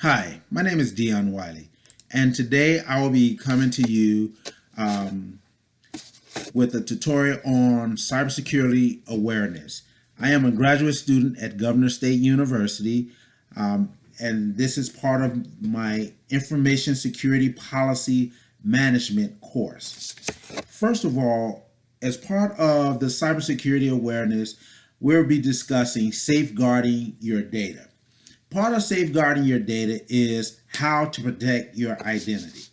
Hi, my name is Dion Wiley, and today I will be coming to you with a tutorial on cybersecurity awareness. I am a graduate student at Governor State University, and this is part of my Information Security Policy Management course. First of all, as part of the cybersecurity awareness, we'll be discussing safeguarding your data. Part of safeguarding your data is how to protect your identity.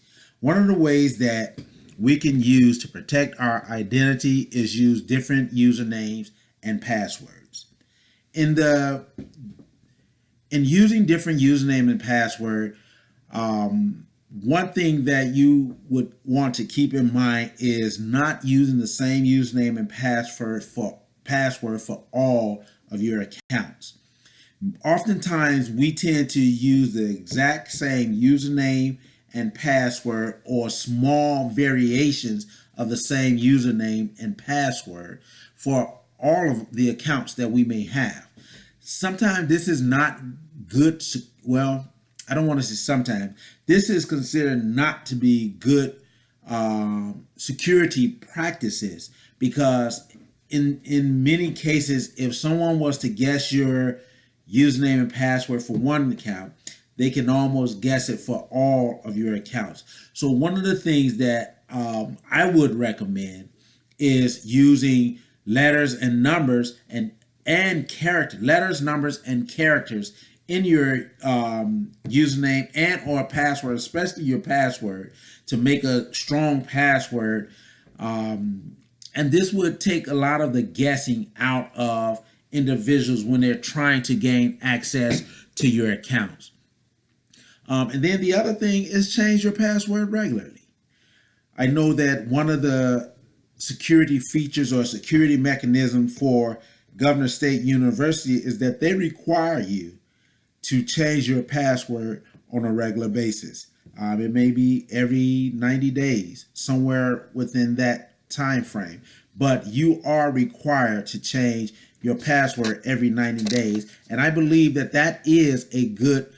One of the ways that we can use to protect our identity is use different usernames and passwords. In using different username and password, one thing that you would want to keep in mind is not using the same username and password for all of your accounts. Oftentimes, we tend to use the exact same username and password or small variations of the same username and password for all of the accounts that we may have. Sometimes this is not good. Well, I don't want to say sometimes. This is considered not to be good security practices because in many cases, if someone was to guess your username and password for one account, they can almost guess it for all of your accounts. So one of the things that I would recommend is using letters and numbers and character letters, numbers, and characters in your username and or password, especially your password, to make a strong password. And this would take a lot of the guessing out of individuals when they're trying to gain access to your accounts. And then the other thing is change your password regularly. I know that one of the security features or security mechanism for Governor State University is that they require you to change your password on a regular basis. It may be every 90 days, somewhere within that time frame, but you are required to change your password every 90 days. And I believe that that is a good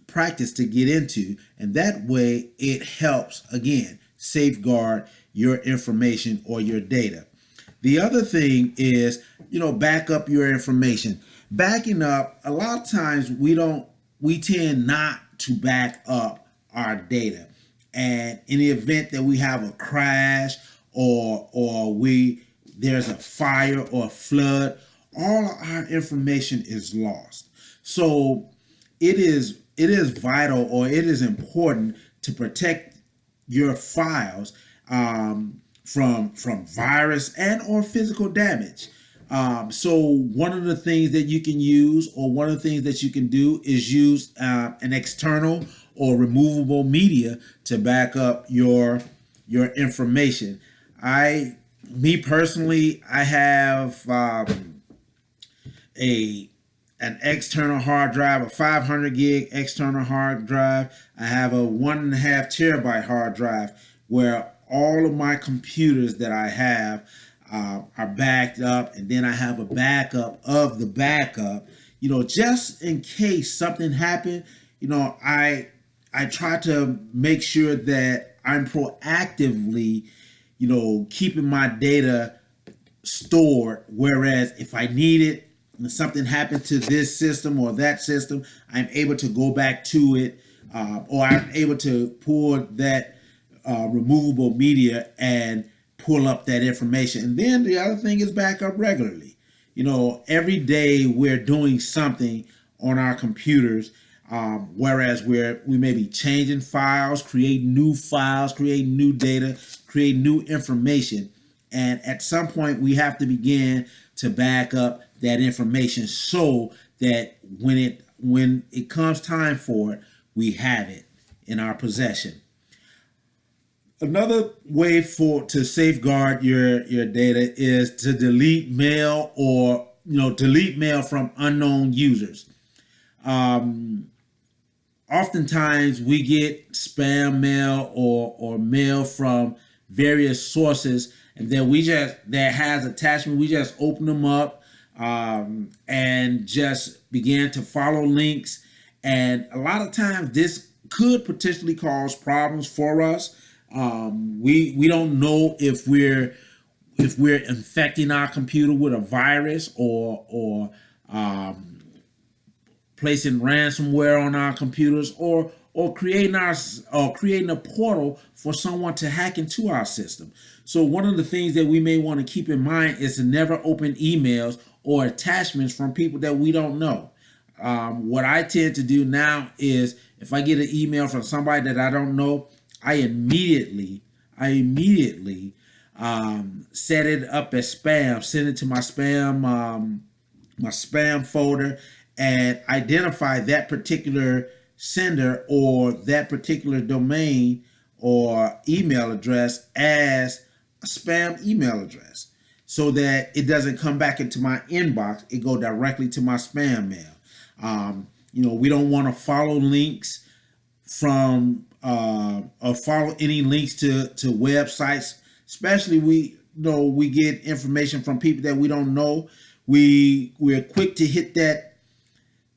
practice to get into. And that way it helps, again, safeguard your information or your data. The other thing is, back up your information. Backing up, a lot of times we tend not to back up our data. And in the event that we have a crash or there's a fire or a flood, all of our information is lost. So it is vital, or it is important, to protect your files from virus and or physical damage. So one of the things that you can use, or one of the things that you can do, is use an external or removable media to back up your information. Me personally, I have an external hard drive, a 500 gig external hard drive. I have a 1.5 terabyte hard drive where all of my computers that I have are backed up, and then I have a backup of the backup. Just in case something happened. I try to make sure that I'm proactively keeping my data stored. Whereas if I need it and something happened to this system or that system, I'm able to go back to it, or I'm able to pull that removable media and pull up that information. And then the other thing is back up regularly. Every day we're doing something on our computers. Whereas we may be changing files, create new data, create new information. And at some point we have to begin to back up that information so that when it comes time for it, we have it in our possession. Another way to safeguard your data is to delete mail, or delete mail from unknown users. Oftentimes we get spam mail or mail from various sources, and then that has attachment. We just open them up and just begin to follow links And a lot of times this could potentially cause problems for us. We don't know if we're infecting our computer with a virus, or placing ransomware on our computers, or creating a portal for someone to hack into our system. So one of the things that we may want to keep in mind is to never open emails or attachments from people that we don't know. What I tend to do now is if I get an email from somebody that I don't know, I immediately set it up as spam, send it to my spam folder, and identify that particular sender or that particular domain or email address as a spam email address, so that it doesn't come back into my inbox. It go directly to my spam mail. We don't want to follow links from or follow any links to websites, especially we get information from people that we don't know. We're quick to hit that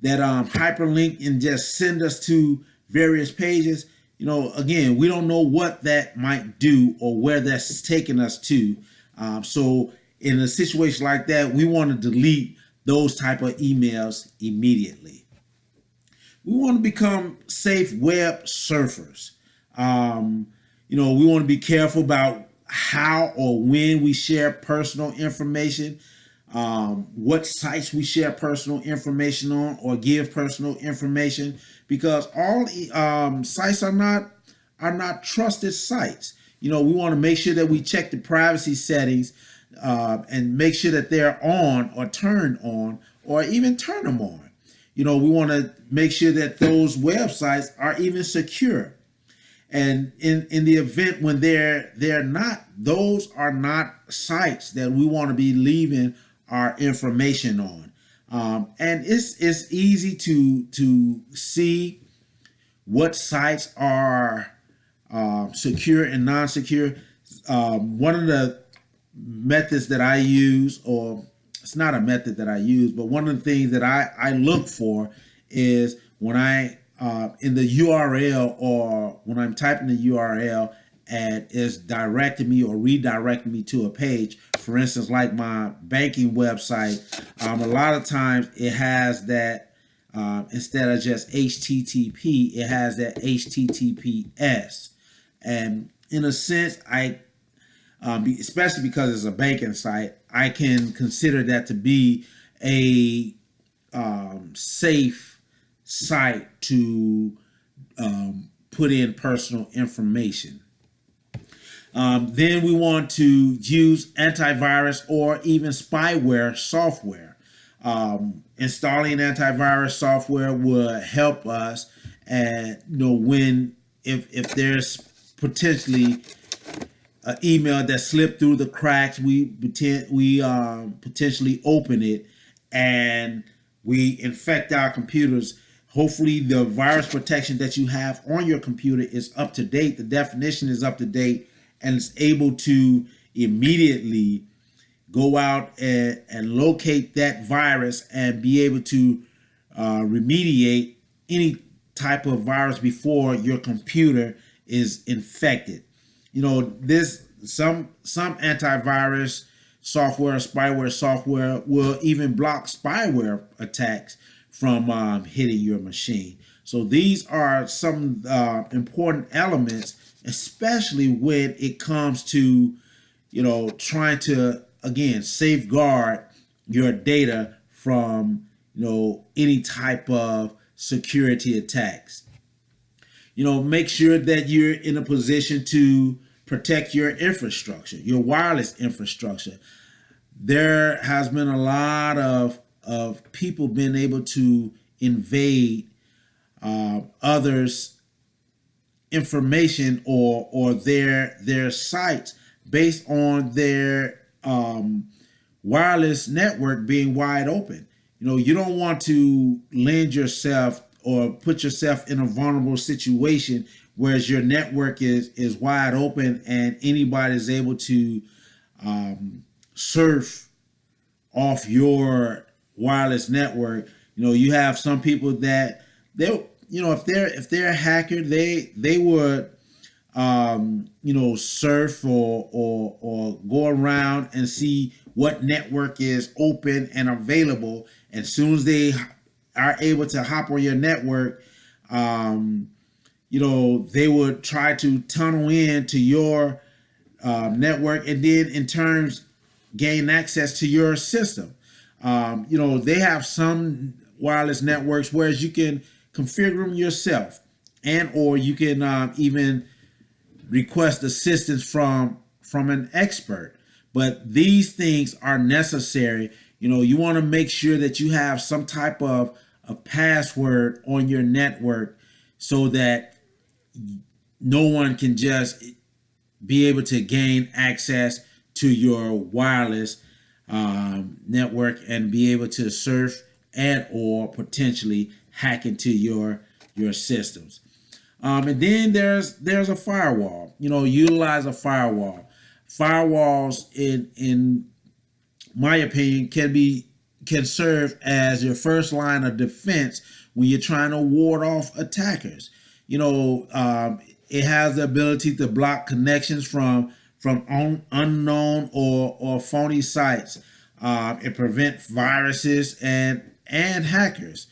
hyperlink and just send us to various pages. Again, we don't know what that might do or where that's taking us to. So in a situation like that, we want to delete those type of emails immediately. We want to become safe web surfers. We want to be careful about how or when we share personal information, what sites we share personal information on or give personal information, because all sites are not trusted sites. We want to make sure that we check the privacy settings and make sure that they're on or turned on or even turn them on. We want to make sure that those websites are even secure. And in the event when they're not, those are not sites that we want to be leaving our information on. And it's easy to see what sites are secure and non-secure. One of the methods that I use, or it's not a method that I use, but one of the things that I look for is when I in the URL, or when I'm typing the URL and it's directing me or redirecting me to a page. For instance, like my banking website, a lot of times it has that instead of just HTTP, it has that HTTPS. And in a sense, especially because it's a banking site, I can consider that to be a safe site to put in personal information. Then we want to use antivirus or even spyware software. Installing antivirus software will help us, and if there's potentially an email that slipped through the cracks, we potentially open it and we infect our computers. Hopefully the virus protection that you have on your computer is up to date. The definition is up to date and it's able to immediately go out and locate that virus and be able to remediate any type of virus before your computer is infected. Some antivirus software, spyware software will even block spyware attacks from hitting your machine. So these are some important elements, especially when it comes to, trying to, again, safeguard your data from, any type of security attacks. Make sure that you're in a position to protect your infrastructure, your wireless infrastructure. There has been a lot of people being able to invade others' information or their sites based on their wireless network being wide open. You don't want to lend yourself or put yourself in a vulnerable situation whereas your network is wide open and anybody is able to surf off your wireless network. You have some people that they, if they're a hacker, they would surf or go around and see what network is open and available. As soon as they are able to hop on your network, they would try to tunnel in to your network, and then in turns gain access to your system. They have some wireless networks whereas you can configure them yourself, and or you can even request assistance from an expert. But these things are necessary. You want to make sure that you have some type of a password on your network so that no one can just be able to gain access to your wireless network and be able to surf and or potentially hack into your systems. And then there's a firewall. Utilize a firewall. Firewalls, in my opinion, can serve as your first line of defense when you're trying to ward off attackers. It has the ability to block connections from unknown or phony sites. It prevents viruses and hackers.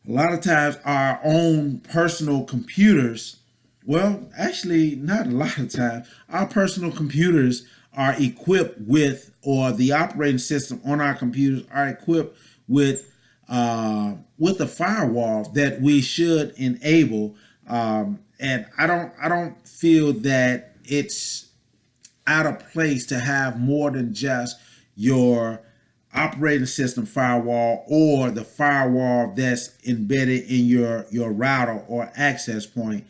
A lot of times our own personal computers, well, actually not a lot of times, our personal computers are equipped with, or the operating system on our computers are equipped with a firewall that we should enable. And I don't feel that it's out of place to have more than just your operating system firewall or the firewall that's embedded in your router or access point.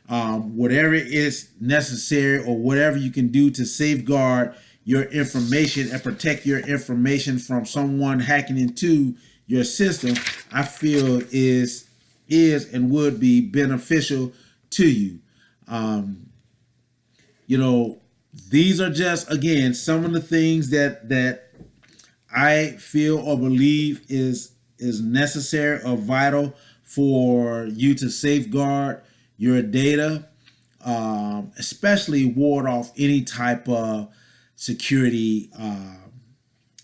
Whatever is necessary or whatever you can do to safeguard your information and protect your information from someone hacking into your system, I feel is and would be beneficial to you. These are just, again, some of the things that I feel or believe is necessary or vital for you to safeguard your data, especially ward off any type of security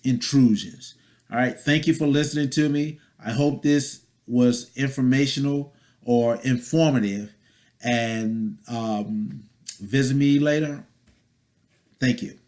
intrusions. All right. Thank you for listening to me. I hope this was informational or informative, and visit me later. Thank you.